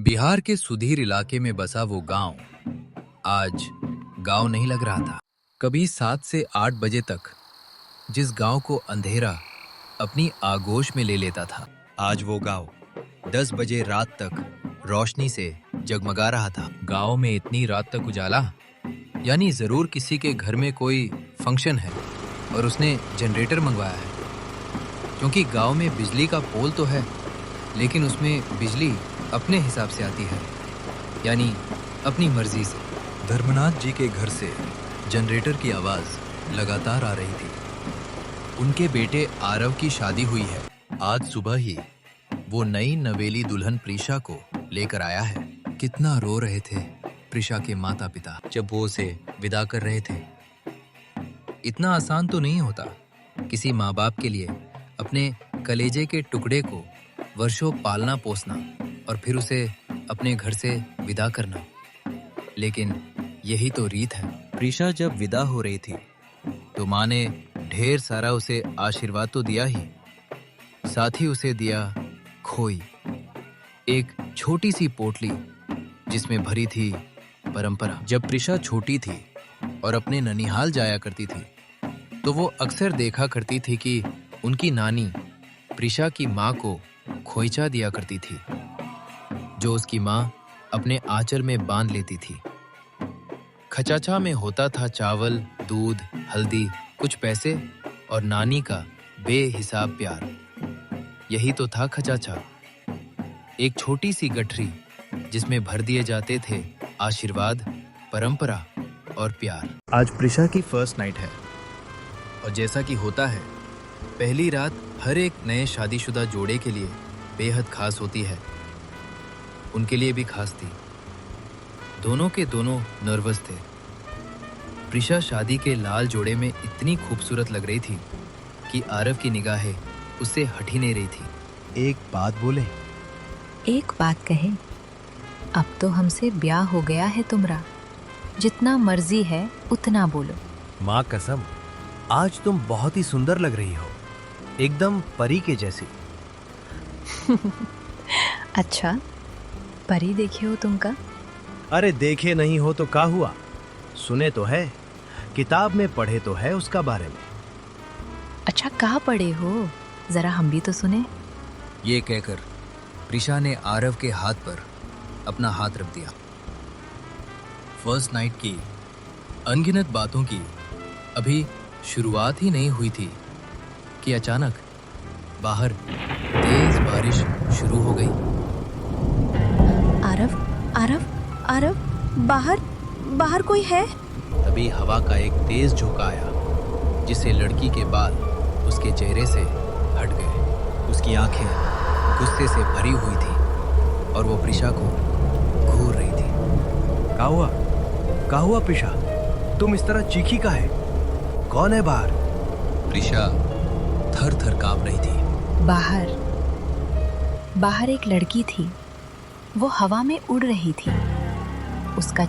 बिहार के सुधीर इलाके में बसा वो गांव आज गांव नहीं लग रहा था। कभी 7 से 8 बजे तक जिस गांव को अंधेरा अपनी आगोश में ले लेता था, आज वो गांव 10 बजे रात तक रोशनी से जगमगा रहा था। गांव में इतनी रात तक उजाला, यानी जरूर किसी के घर में कोई फंक्शन है और उसने जनरेटर मंगवाया है। क्योंकि गांव में बिजली का पोल तो है, लेकिन उसमें बिजली अपने हिसाब से आती है, यानी अपनी मर्जी से। धर्मनाथ जी के घर से जनरेटर की आवाज लगातार आ रही थी। उनके बेटे आरव की शादी हुई है। आज सुबह ही वो नई नवेली दुल्हन प्रीशा को लेकर आया है। कितना रो रहे थे प्रीशा के माता पिता जब वो उसे विदा कर रहे थे। इतना आसान तो नहीं होता किसी माँ बाप के लिए अपने कलेजे के टुकड़े को वर्षों पालना पोसना और फिर उसे अपने घर से विदा करना, लेकिन यही तो रीत है। प्रीशा जब विदा हो रही थी तो माँ ने ढेर सारा उसे आशीर्वाद तो दिया ही, साथ ही उसे दिया खोई, एक छोटी सी पोटली जिसमें भरी थी परंपरा। जब प्रीशा छोटी थी और अपने ननिहाल जाया करती थी तो वो अक्सर देखा करती थी कि उनकी नानी प्रीशा की माँ को खोइचा दिया करती थी, जो उसकी माँ अपने आंचल में बांध लेती थी। खचाचा में होता था चावल, दूध, हल्दी, कुछ पैसे और नानी का बेहिसाब प्यार। यही तो था खचाचा, एक छोटी सी गठरी जिसमें भर दिए जाते थे आशीर्वाद, परंपरा और प्यार। आज प्रीशा की फर्स्ट नाइट है और जैसा कि होता है, पहली रात हर एक नए शादीशुदा जोड़े के लिए बेहद खास होती है। उनके लिए भी खास थी। दोनों के दोनों नर्वस थे। प्रीशा शादी के लाल जोड़े में इतनी खूबसूरत लग रही थी कि आरव की निगाहें उससे हट ही नहीं रही थी। एक बात बोले? एक बात कहे? अब तो हमसे ब्याह हो गया है तुम्हारा, जितना मर्जी है उतना बोलो। माँ कसम, आज तुम बहुत ही सुंदर लग रही हो, एकदम परी के जैसी। अच्छा, परी देखे हो तुम का? अरे देखे नहीं हो तो क्या हुआ, सुने तो है, किताब में पढ़े तो है उसका बारे में। अच्छा, कहाँ पढ़े हो, जरा हम भी तो सुने। ये कहकर प्रीशा ने आरव के हाथ पर अपना हाथ रख दिया। फर्स्ट नाइट की अनगिनत बातों की अभी शुरुआत ही नहीं हुई थी कि अचानक बाहर तेज बारिश शुरू हो गई। आरव, आरव, आरव, बाहर बाहर कोई है? तभी हवा का एक तेज झोंका आया, जिससे लड़की के बाल उसके चेहरे से हट गए। उसकी आंखें गुस्से से भरी हुई थी और वो प्रीशा को घूर रही थी। क्या हुआ प्रीशा, तुम इस तरह चीखी का है? कौन है बाहर? प्रीशा थर थर कांप रही थी। बाहर एक लड़की थी, वो हवा में उड़ रही थी। उसका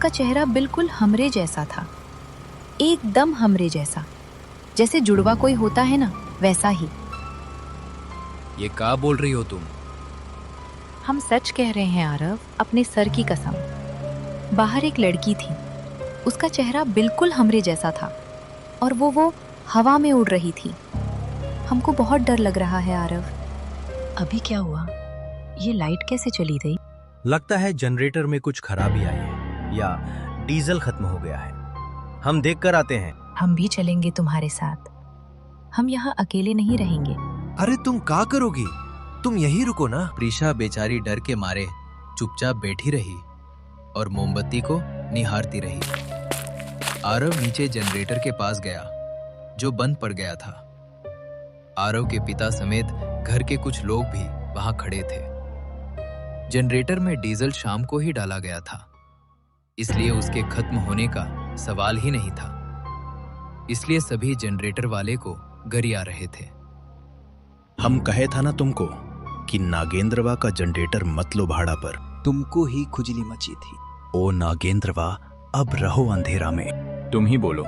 चेहरा बिल्कुल हमरे जैसा था, एकदम हमरे जैसा, जैसे जुड़वा कोई होता है ना, वैसा ही। ये क्या बोल रही हो तुम? हम सच कह रहे हैं आरव, अपने सर की कसम। बाहर एक लड़की थी, उसका चेहरा बिल्कुल हमरे जैसा था और वो हवा में उड़ रही थी। हमको बहुत डर लग रहा है आरव। अभी क्या हुआ? ये लाइट कैसे चली गई? लगता है जनरेटर में कुछ खराबी आई है या डीजल खत्म हो गया है। हम देख कर आते हैं। हम भी चलेंगे तुम्हारे साथ, हम यहाँ अकेले नहीं रहेंगे। अरे तुम क्या करोगी, तुम यहीं रुको ना। प्रीशा बेचारी डर के मारे चुपचाप बैठी रही और मोमबत्ती को निहारती रही। आरव नीचे जनरेटर के पास गया, जो बंद पड़ गया था। आरव के पिता समेत घर के कुछ लोग भी वहां खड़े थे। जनरेटर में डीजल शाम को ही डाला गया था, इसलिए उसके खत्म होने का सवाल ही नहीं था। इसलिए सभी जनरेटर वाले को गरिया रहे थे। हम कहे था ना तुमको कि नागेंद्रवा का जनरेटर मत लो भाड़ा पर। तुमको ही खुजली मची थी। ओ नागेंद्रवा, अब रहो अंधेरा में। तुम ही बोलो,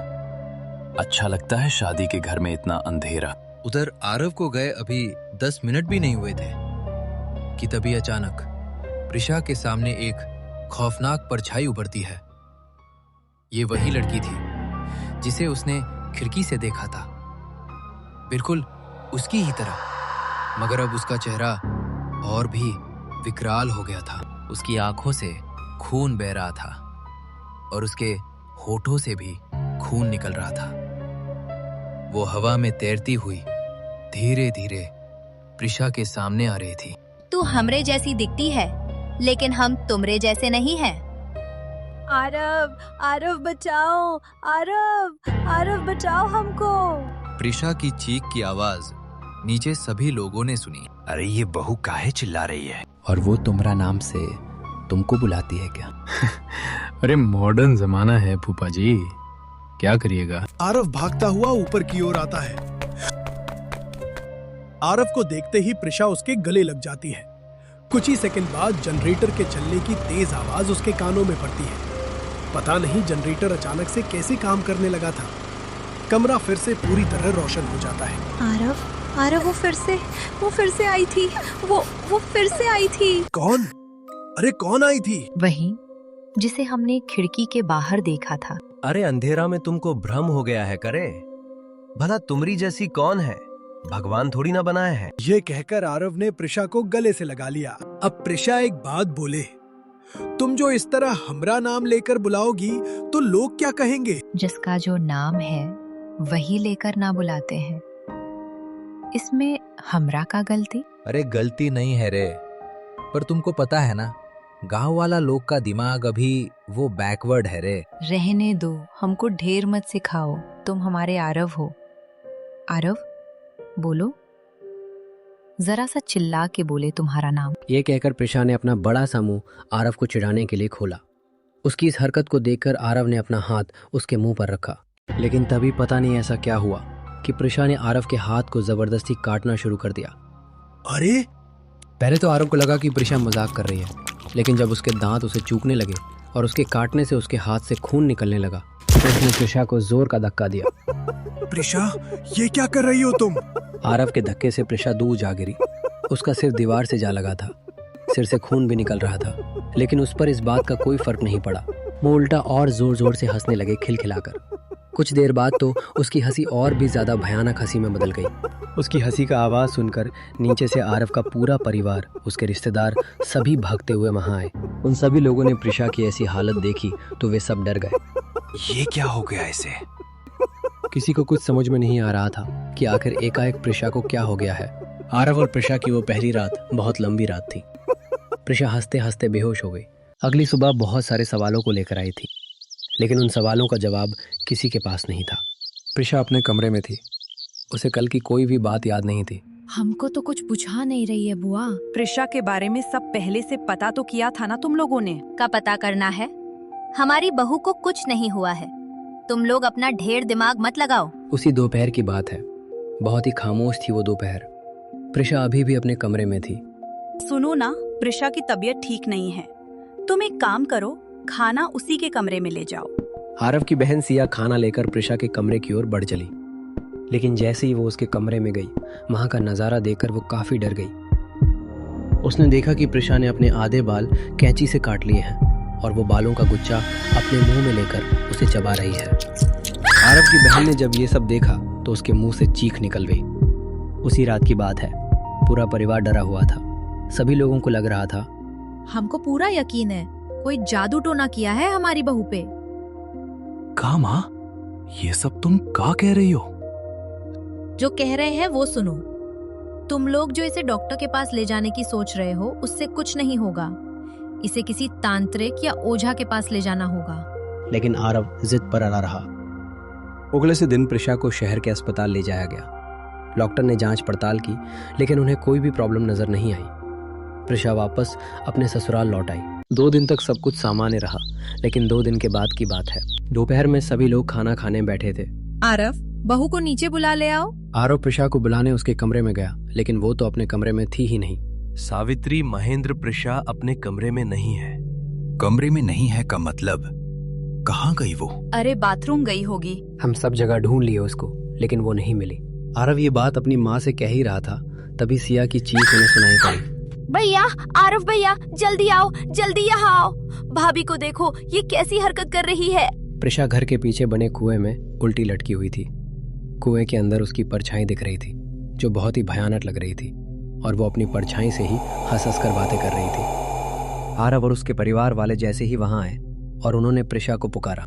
अच्छा लगता है शादी के घर में इतना अंधेरा? उधर आरव को गए अभी 10 मिनट भी नहीं हुए थे कि तभी अचानक प्रिशा के सामने एक खौफनाक परछाई उभरती है। ये वही लड़की थी जिसे उसने खिड़की से देखा था, बिल्कुल उसकी ही तरह, मगर अब उसका चेहरा और भी विकराल हो गया था। उसकी आंखों से खून बह रहा था और उसके होठों से भी खून निकल रहा था। वो हवा में तैरती हुई धीरे धीरे प्रिशा के सामने आ रही थी। तू हमरे जैसी दिखती है, लेकिन हम तुमरे जैसे नहीं हैं। आरव, आरव बचाओ, आरव, आरव बचाओ हमको। प्रिशा की चीख की आवाज नीचे सभी लोगों ने सुनी। अरे ये बहू काहे चिल्ला रही है? और वो तुम्हारा नाम से तुमको बुलाती है क्या? अरे मॉडर्न जमाना है फूफा जी, क्या करिएगा। आरव भागता हुआ ऊपर की ओर आता है। आरव को देखते ही प्रिशा उसके गले लग जाती है। कुछ ही सेकंड बाद जनरेटर के चलने की तेज आवाज उसके कानों में पड़ती है। पता नहीं जनरेटर अचानक से कैसे काम करने लगा था। कमरा फिर से पूरी तरह रोशन हो जाता है। आरव, आरव वो फिर से आई थी। वो फिर से आई थी। कौन? अरे कौन आई थी? वही जिसे हमने खिड़की के बाहर देखा था। अरे अंधेरा में तुमको भ्रम हो गया है करे। भला तुमरी जैसी कौन है? भगवान थोड़ी ना बनाए हैं। ये कहकर आरव ने प्रिशा को गले से लगा लिया। अब प्रिशा एक बात बोले, तुम जो इस तरह हमरा नाम लेकर बुलाओगी तो लोग क्या कहेंगे? जिसका जो नाम है वही लेकर ना बुलाते हैं। इसमें हमरा का गलती? अरे गलती नहीं है रे, पर तुमको पता है ना, गांव वाला लोग का दिमाग अभी वो बैकवर्ड है रे। रहने दो, हमको ढेर मत सिखाओ। तुम हमारे आरव हो। आरव बोलो, जरा सा चिल्ला के बोले तुम्हारा नाम। ये कहकर प्रिशा ने अपना बड़ा सा मुंह आरव को चिढ़ाने के लिए खोला। उसकी इस हरकत को देखकर आरव ने अपना हाथ उसके मुंह पर रखा, लेकिन तभी पता नहीं ऐसा क्या हुआ कि प्रिशा ने आरव के हाथ को जबरदस्ती काटना शुरू कर दिया। अरे पहले तो आरव को लगा कि प्रिशा मजाक कर रही है, लेकिन जब उसके दांत उसे चूकने लगे और उसके काटने से उसके हाथ से खून निकलने लगा तो उसने प्रिशा को जोर का धक्का दिया। प्रिशा, ये क्या कर रही हो तुम? आरव के धक्के से प्रिशा दूर जा गिरी। उसका सिर दीवार से जा लगा था। सिर से खून भी निकल रहा था, लेकिन उस पर इस बात का कोई फर्क नहीं पड़ा। वो उल्टा और जोर जोर से हंसने लगे, खिलखिलाकर। कुछ देर बाद तो उसकी हंसी और भी ज्यादा भयानक हंसी में बदल गई। उसकी हंसी का आवाज सुनकर नीचे से आरव का पूरा परिवार, उसके रिश्तेदार सभी भागते हुए वहां आए। उन सभी लोगों ने प्रिशा की ऐसी हालत देखी तो वे सब डर गए। ये क्या हो गया इसे? किसी को कुछ समझ में नहीं आ रहा था कि आखिर एकाएक प्रिशा को क्या हो गया है। आरव और प्रिशा की वो पहली रात बहुत लंबी रात थी। प्रिशा हंसते हंसते बेहोश हो गई। अगली सुबह बहुत सारे सवालों को लेकर आई थी, लेकिन उन सवालों का जवाब किसी के पास नहीं था। प्रिशा अपने कमरे में थी। उसे कल की कोई भी बात याद नहीं थी। हमको तो कुछ बुझा नहीं रही है बुआ। प्रिशा के बारे में सब पहले से पता तो किया था ना तुम लोगों ने? का पता करना है? हमारी बहू को कुछ नहीं हुआ है। तुम लोग अपना ढेर दिमाग मत लगाओ। उसी दोपहर की बात है। बहुत ही खामोश थी वो दोपहर। प्रिशा अभी भी अपने कमरे में थी। सुनो ना, प्रिशा की तबीयत ठीक नहीं है। तुम एक काम करो, खाना उसी के कमरे में ले जाओ। आरव की बहन सिया खाना लेकर प्रिशा के कमरे की ओर बढ़ चली, लेकिन जैसे ही वो उसके कमरे में गई, वहां का नजारा देखकर वो काफी डर गई। उसने देखा कि प्रिशा ने अपने आधे बाल कैंची से काट लिए हैं और वो बालों का गुच्छा अपने मुंह में लेकर उसे चबा रही है। आरव की बहन ने जब ये सब देखा तो उसके मुंह से चीख निकल गई। उसी रात की बात है। पूरा परिवार डरा हुआ था। सभी लोगों को लग रहा था, हमको पूरा यकीन है कोई जादू टोना किया है हमारी बहू पे। का माँ, ये सब तुम का कह रही हो? जो कह रहे हैं वो सुनो। तुम लोग जो इसे डॉक्टर के पास ले जाने की सोच रहे हो, उससे कुछ नहीं होगा। इसे किसी तांत्रिक या ओझा के पास ले जाना होगा। लेकिन आरव जिद पर अड़ा रहा। अगले से दिन प्रिशा को शहर के अस्पताल ले जाया गया। डॉक्टर ने जांच पड़ताल की, लेकिन उन्हें कोई भी प्रॉब्लम नजर नहीं आई। प्रिशा वापस अपने ससुराल लौट आई। 2 दिन तक सब कुछ सामान्य रहा, लेकिन 2 दिन के बाद की बात है। दोपहर में सभी लोग खाना खाने बैठे थे। आरव, बहू को नीचे बुला ले आओ। आरव प्रिशा को बुलाने उसके कमरे में गया, लेकिन वो तो अपने कमरे में थी ही नहीं। सावित्री महेंद्र प्रिशा अपने कमरे में नहीं है। कमरे में नहीं है का मतलब? कहाँ गई वो? अरे बाथरूम गई होगी। हम सब जगह ढूंढ लिए उसको, लेकिन वो नहीं मिली। आरव ये बात अपनी माँ से कह ही रहा था, तभी सिया की चीख उन्हें सुनाई पड़ी। भैया, आरव भैया, जल्दी आओ, जल्दी यहाँ आओ। भाभी को देखो, ये कैसी हरकत कर रही है। प्रिशा घर के पीछे बने कुएं में उल्टी लटकी हुई थी। कुएं के अंदर उसकी परछाई दिख रही थी, जो बहुत ही भयानक लग रही थी, और वो अपनी परछाई से ही हंस हंस कर बातें कर रही थी। आरव और उसके परिवार वाले जैसे ही वहां आए और उन्होंने प्रिशा को पुकारा।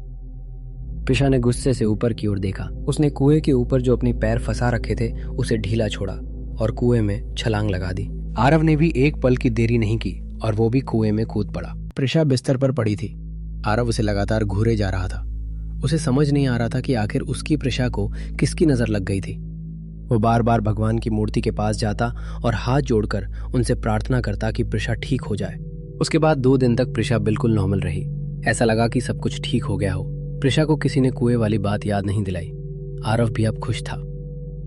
प्रिशा ने गुस्से से ऊपर की ओर देखा। उसने कुएं के ऊपर जो अपनी पैर फंसा रखे थे उसे ढीला छोड़ा और कुएं में छलांग लगा दी। आरव ने भी एक पल की देरी नहीं की और वो भी कुएं में कूद पड़ा। प्रिशा बिस्तर पर पड़ी थी। आरव उसे लगातार घूरे जा रहा था। उसे समझ नहीं आ रहा था कि आखिर उसकी प्रिशा को किसकी नजर लग गई थी। वो बार बार भगवान की मूर्ति के पास जाता और हाथ जोड़कर उनसे प्रार्थना करता कि प्रिशा ठीक हो जाए। उसके बाद 2 दिन तक प्रिशा बिल्कुल नॉर्मल रही। ऐसा लगा कि सब कुछ ठीक हो गया हो। प्रिशा को किसी ने कुएं वाली बात याद नहीं दिलाई। आरव भी अब खुश था।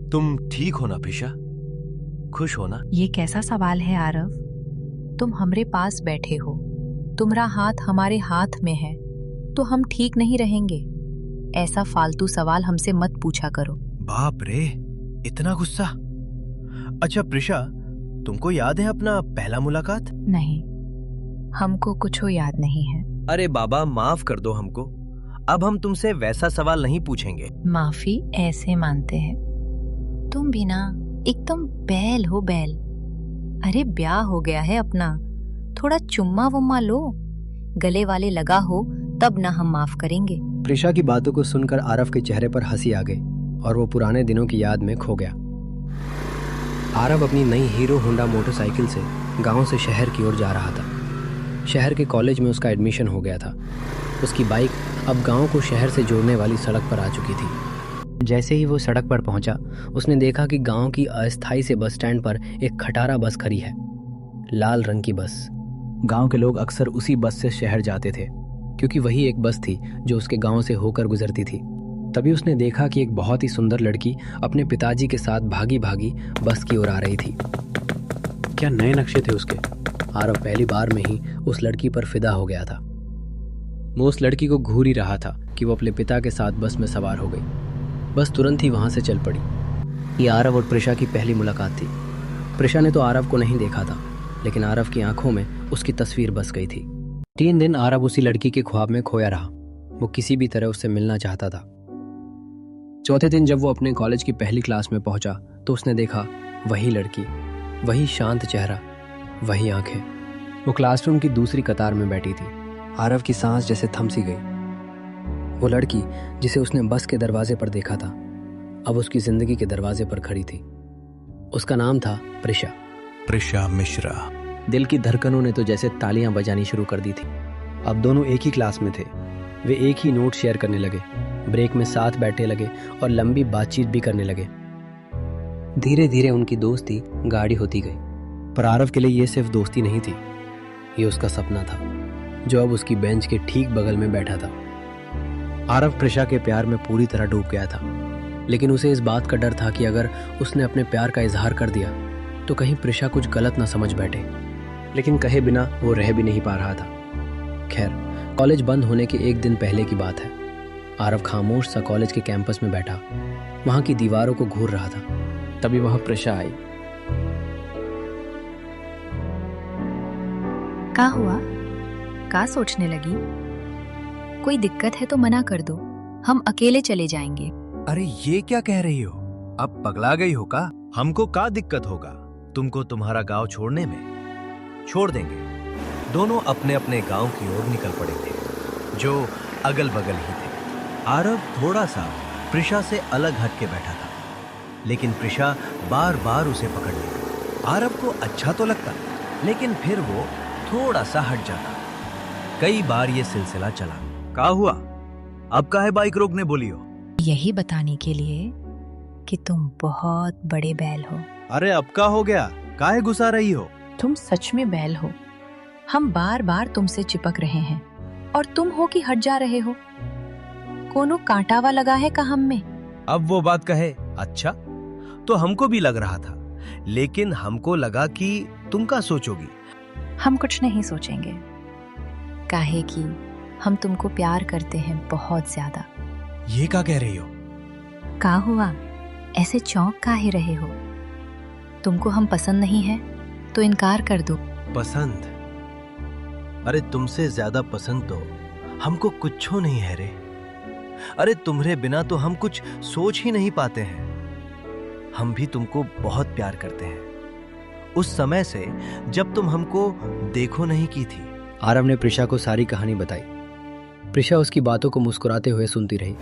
तुम ठीक हो ना प्रिशा? खुश हो ना? ये कैसा सवाल है आरव? तुम हमरे पास बैठे हो, तुम्हारा हाथ हमारे हाथ में है, तो हम ठीक नहीं रहेंगे? ऐसा फालतू सवाल हमसे मत पूछा करो। बाप रे, इतना गुस्सा? अच्छा प्रिशा, तुमको याद है अपना पहला मुलाकात? नहीं, हमको कुछ याद नहीं है। अरे बाबा, माफ कर दो हमको। अब हम तुमसे वैसा सवाल नहीं पूछेंगे। माफी ऐसे मानते हैं? तुम भी ना एकदम बैल हो, बैल। अरे ब्याह हो गया है अपना, थोड़ा चुम्मा वुम्मा लो, गले वाले लगा हो तब ना हम माफ करेंगे। प्रिशा की बातों को सुनकर आरव के चेहरे पर हंसी आ गई और वो पुराने दिनों की याद में खो गया। आरव अपनी नई हीरो होंडा मोटरसाइकिल से गांव से शहर की ओर जा रहा था। शहर के कॉलेज में उसका एडमिशन हो गया था। उसकी बाइक अब गांव को शहर से जोड़ने वाली सड़क पर आ चुकी थी। जैसे ही वो सड़क पर पहुंचा, उसने देखा कि गांव की अस्थायी से बस स्टैंड पर एक खटारा बस खड़ी है, लाल रंग की बस। गांव के लोग अक्सर उसी बस से शहर जाते थे, क्योंकि वही एक बस थी जो उसके गांव से होकर गुजरती थी। तभी उसने देखा कि एक बहुत ही सुंदर लड़की अपने पिताजी के साथ भागी भागी बस की ओर आ रही थी। क्या नए नक्शे थे उसके! आरव पहली बार में ही उस लड़की पर फिदा हो गया था। वो उस लड़की को घूर ही रहा था कि वो अपने पिता के साथ बस में सवार हो गई। बस तुरंत ही वहां से चल पड़ी। ये आरव और प्रिशा की पहली मुलाकात थी। प्रिशा ने तो आरव को नहीं देखा था, लेकिन आरव की आंखों में उसकी तस्वीर बस गई थी। 3 दिन आरव उसी लड़की के ख्वाब में खोया रहा। वो किसी भी तरह उससे मिलना चाहता था। चौथे दिन जब वो अपने कॉलेज की पहली क्लास में पहुंचा तो उसने देखा वही लड़की, वही शांत चेहरा, वही आंखें। वो क्लासरूम की दूसरी कतार में बैठी थी। आरव की सांस जैसे थम सी गई। वो लड़की जिसे उसने बस के दरवाजे पर देखा था, अब उसकी जिंदगी के दरवाजे पर खड़ी थी। उसका नाम था प्रिशा। प्रिशा मिश्रा। दिल की धड़कनों ने तो जैसे तालियां बजानी शुरू कर दी थी। अब दोनों एक ही क्लास में थे। वे एक ही नोट शेयर करने लगे, ब्रेक में साथ बैठने लगे और लंबी बातचीत भी करने लगे। धीरे धीरे उनकी दोस्ती गाढ़ी होती गई। पर आरव के लिए ये सिर्फ दोस्ती नहीं थी, ये उसका सपना था, जो अब उसकी बेंच के ठीक बगल में बैठा था। आरव प्रिशा के प्यार में पूरी तरह डूब गया था, लेकिन उसे इस बात का डर था कि अगर उसने अपने प्यार का इजहार कर दिया तो कहीं प्रिशा कुछ गलत ना समझ बैठे। लेकिन कहे बिना वो रह भी नहीं पा रहा था। खैर, कॉलेज बंद होने के 1 दिन पहले की बात है। आरव खामोश सा कॉलेज के कैंपस में बैठा वहां की दीवारों को घूर रहा था। तभी वहां प्रिशा आई। का हुआ? का सोचने लगी? कोई दिक्कत है तो मना कर दो, हम अकेले चले जाएंगे। अरे ये क्या कह रही हो? अब पगला गई हो का? हमको का दिक्कत होगा तुमको तुम्हारा गांव छोड़ने में? छोड़ देंगे। दोनों अपने अपने गांव की ओर निकल पड़े थे, जो अगल बगल ही थे। आरव थोड़ा सा प्रिशा से अलग हट के बैठा था, लेकिन प्रिशा बार बार उसे पकड़ ली। आरव को अच्छा तो लगता, लेकिन फिर वो थोड़ा सा हट जाता। कई बार ये सिलसिला चला। का हुआ? अब काहे बाइक रोकने बोली हो? यही बताने के लिए कि तुम बहुत बड़े बैल हो। अरे अब का हो गया? काहे गुस्सा रही हो? तुम सच में बैल हो। हम बार बार तुमसे चिपक रहे हैं और तुम हो कि हट जा रहे हो। कोनो कांटावा लगा है का हम में? अब वो बात कहे। अच्छा, तो हमको भी लग रहा था, लेकिन हमको लगा कि तुम क्या सोचोगी। हम कुछ नहीं सोचेंगे, काहे कि हम तुमको प्यार करते हैं बहुत ज्यादा। ये क्या कह रही हो? का हुआ? ऐसे चौंक काहे रहे हो? तुमको हम पसंद नहीं है? तो इनकार कर दो। पसंद? अरे तुमसे ज्यादा पसंद तो हमको कुछो नहीं है रे। अरे तुम्हारे बिना तो हम कुछ सोच ही नहीं पाते हैं। हम भी तुमको बहुत प्यार करते हैं, उस समय से जब तुम हमको देखो नहीं की थी। आरव ने प्रिशा को सारी कहानी बताई। प्रिशा उसकी बातों को मुस्कुराते हुए सुनती रही।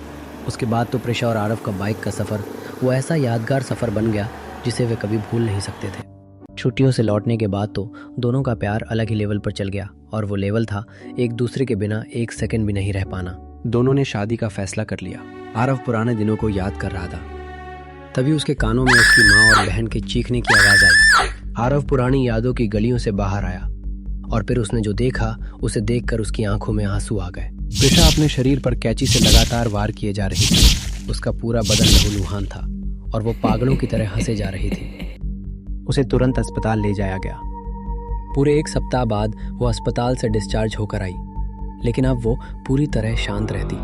उसके बाद तो प्रिशा और आरव का बाइक का सफ़र वो ऐसा यादगार सफ़र बन गया जिसे वे कभी भूल नहीं सकते थे। छुट्टियों से लौटने के बाद तो दोनों का प्यार अलग ही लेवल पर चल गया, और वो लेवल था एक दूसरे के बिना एक सेकंड भी नहीं रह पाना। दोनों ने शादी का फैसला कर लिया। आरव पुराने दिनों को याद कर रहा था, तभी उसके कानों में उसकी माँ और बहन के चीखने की आवाज़ आई। आरव पुरानी यादों की गलियों से बाहर आया, और फिर उसने जो देखा उसे देखकर उसकी आंखों में आंसू आ गए। प्रिशा अपने शरीर पर कैंची से लगातार वार किए जा रही थी। उसका पूरा बदन लहूलुहान था और वो पागलों की तरह हंसे जा रही थी। उसे तुरंत अस्पताल ले जाया गया। पूरे 1 सप्ताह बाद वो अस्पताल से डिस्चार्ज होकर आई, लेकिन अब वो पूरी तरह शांत रहती।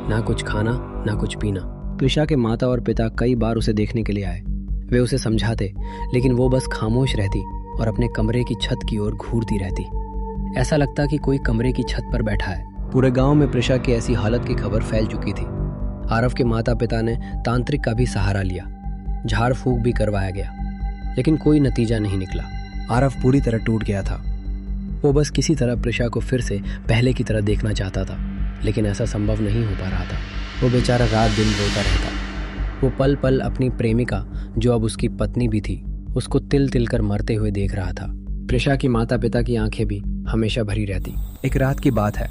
ना कुछ खाना, ना कुछ पीना। प्रिशा के माता और पिता कई बार उसे देखने के लिए आए। वे उसे समझाते, लेकिन वो बस खामोश रहती और अपने कमरे की छत की ओर घूरती रहती। ऐसा लगता कि कोई कमरे की छत पर बैठा है। पूरे गांव में प्रिशा की ऐसी हालत की खबर फैल चुकी थी। आरव के माता पिता ने तांत्रिक का भी सहारा लिया, झाड़ फूंक भी करवाया गया, लेकिन कोई नतीजा नहीं निकला। आरव पूरी तरह टूट गया था। वो बस किसी तरह प्रिशा को फिर से पहले की तरह देखना चाहता था, लेकिन ऐसा संभव नहीं हो पा रहा था। वो बेचारा रात दिन रोता रहता। वो पल पल अपनी प्रेमिका, जो अब उसकी पत्नी भी थी, उसको तिल तिल कर मरते हुए देख रहा था। प्रिशा की माता पिता की आंखें भी हमेशा भरी रहती। एक रात की बात है,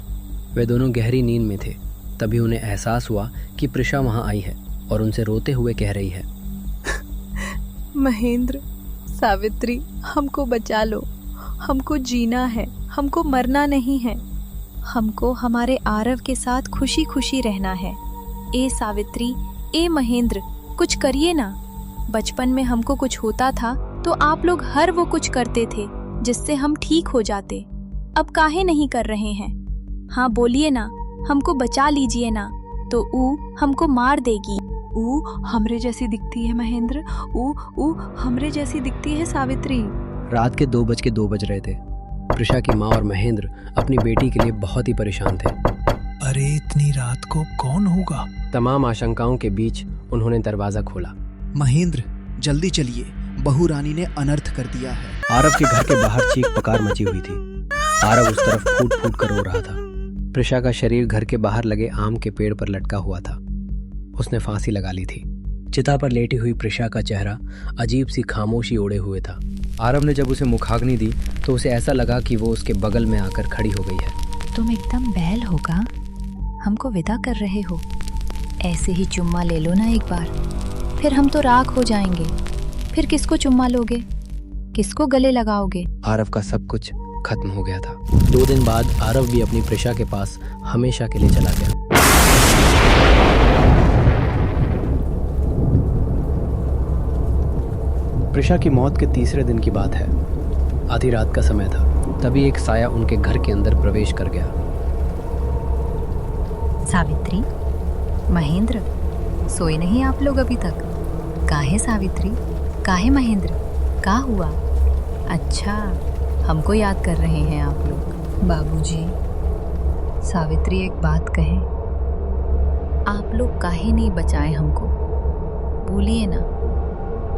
वे दोनों गहरी नींद में थे। तभी उन्हें एहसास हुआ कि प्रिशा वहां आई है और उनसे रोते हुए कह रही है, महेंद्र, सावित्री, हमको बचा लो। हमको जीना है, हमको मरना नहीं है। हमको हमारे आरव के साथ खुशी खुशी रहना है। ए सावित्री, ए महेंद्र, कुछ करिए ना। बचपन में हमको कुछ होता था तो आप लोग हर वो कुछ करते थे जिससे हम ठीक हो जाते। अब काहे नहीं कर रहे हैं? हाँ बोलिए ना, हमको बचा लीजिए ना, तो ऊ हमको मार देगी। ऊ हमरे जैसी दिखती है महेंद्र, ऊ हमरे जैसी दिखती है सावित्री। रात के 2 बज रहे थे। प्रिशा की माँ और महेंद्र अपनी बेटी के लिए बहुत ही परेशान थे। अरे इतनी रात को कौन होगा? तमाम आशंकाओं के बीच उन्होंने दरवाजा खोला। महेंद्र, जल्दी चलिए, बहू रानी ने अनर्थ कर दिया है। आरव के घर के बाहर चीख पुकार मची हुई थी। आरव उस तरफ फूट फूट कर रो रहा था। प्रिशा का शरीर घर के बाहर लगे आम के पेड़ पर लटका हुआ था। उसने फांसी लगा ली थी। चिता पर लेटी हुई प्रिशा का चेहरा अजीब सी खामोशी ओढ़े हुए था। आरव ने जब उसे मुखाग्नि दी तो उसे ऐसा लगा कि वो उसके बगल में आकर खड़ी हो गई है। तुम एकदम बैल होगा, हमको विदा कर रहे हो। ऐसे ही चुम्मा ले लो ना एक बार, फिर हम तो राख हो जाएंगे। फिर किसको चुम्मा लोगे, किसको गले लगाओगे? आरव का सब कुछ खत्म हो गया था। 2 दिन बाद आरव भी अपनी प्रिशा के पास हमेशा के लिए चला गया। प्रिशा की मौत के 3रे दिन की बात है। आधी रात का समय था। तभी एक साया उनके घर के अंदर प्रवेश कर गया। सावित्री, महेंद्र, सोए नहीं आप लोग अभी तक? काहे सावित्री, काहे महेंद्र, का हुआ? अच्छा, हमको याद कर रहे हैं आप लोग। बाबूजी, सावित्री एक बात कहें, आप लोग काहे नहीं बचाए हमको? बोलिए ना।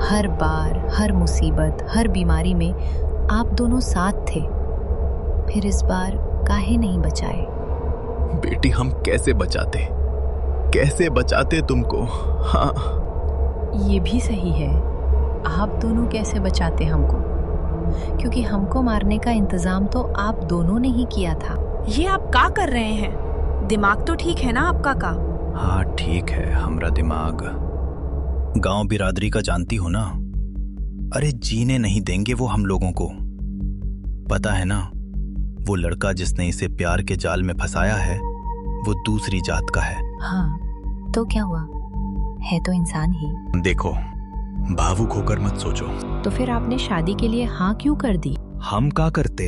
हर बार, हर मुसीबत, हर बीमारी में आप दोनों साथ थे, फिर इस बार काहे नहीं बचाए? बेटी, हम कैसे बचाते तुमको? हाँ, ये भी सही है, आप दोनों कैसे बचाते हमको, क्योंकि हमको मारने का इंतजाम तो आप दोनों ने ही किया था। ये आप क्या कर रहे हैं? दिमाग तो ठीक है ना आपका का? हाँ ठीक है हमरा दिमाग। गांव बिरादरी का जानती हो ना। अरे जीने नहीं देंगे वो हम लोगों को। पता है ना, वो लड़का जिसने इसे प्यार के जाल में फंसाया है वो दूसरी जात का है। हाँ, तो क्या हुआ, है तो इंसान ही। देखो, भावुक होकर मत सोचो। तो फिर आपने शादी के लिए हाँ क्यों कर दी? हम क्या करते,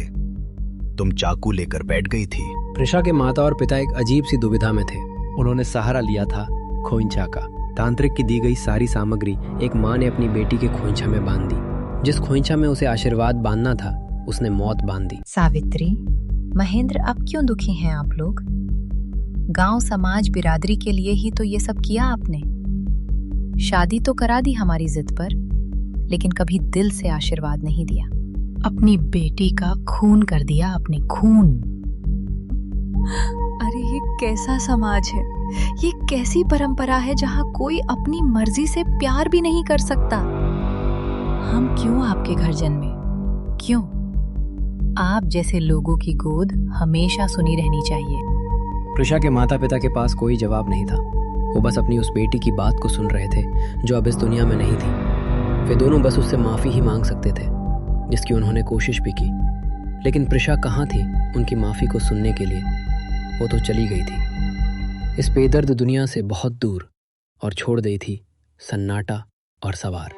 तुम चाकू लेकर बैठ गई थी। प्रिशा के माता और पिता एक अजीब सी दुविधा में थे। उन्होंने सहारा लिया था खोइंचा का। तांत्रिक की दी गई सारी सामग्री एक माँ ने अपनी बेटी के खोइंचा में बांध दी। जिस खोइंचा में उसे आशीर्वाद बांधना था उसने मौत बांध दी। सावित्री, महेंद्र, अब क्यों दुखी हैं आप लोग? गांव, समाज, बिरादरी के लिए ही तो ये सब किया आपने। शादी तो करा दी हमारी जिद पर, लेकिन कभी दिल से आशीर्वाद नहीं दिया। अपनी बेटी का खून कर दिया आपने, खून। अरे ये कैसा समाज है, ये कैसी परंपरा है जहाँ कोई अपनी मर्जी से प्यार भी नहीं कर सकता। हम क्यों आपके घर जन्मे? क्यों? आप जैसे लोगों की गोद हमेशा सुनी रहनी चाहिए। प्रिशा के माता पिता के पास कोई जवाब नहीं था। वो बस अपनी उस बेटी की बात को सुन रहे थे जो अब इस दुनिया में नहीं थी। वे दोनों बस उससे माफ़ी ही मांग सकते थे, जिसकी उन्होंने कोशिश भी की। लेकिन प्रिशा कहाँ थी उनकी माफ़ी को सुनने के लिए? वो तो चली गई थी इस बेदर्द दुनिया से बहुत दूर, और छोड़ गई थी सन्नाटा और सवार।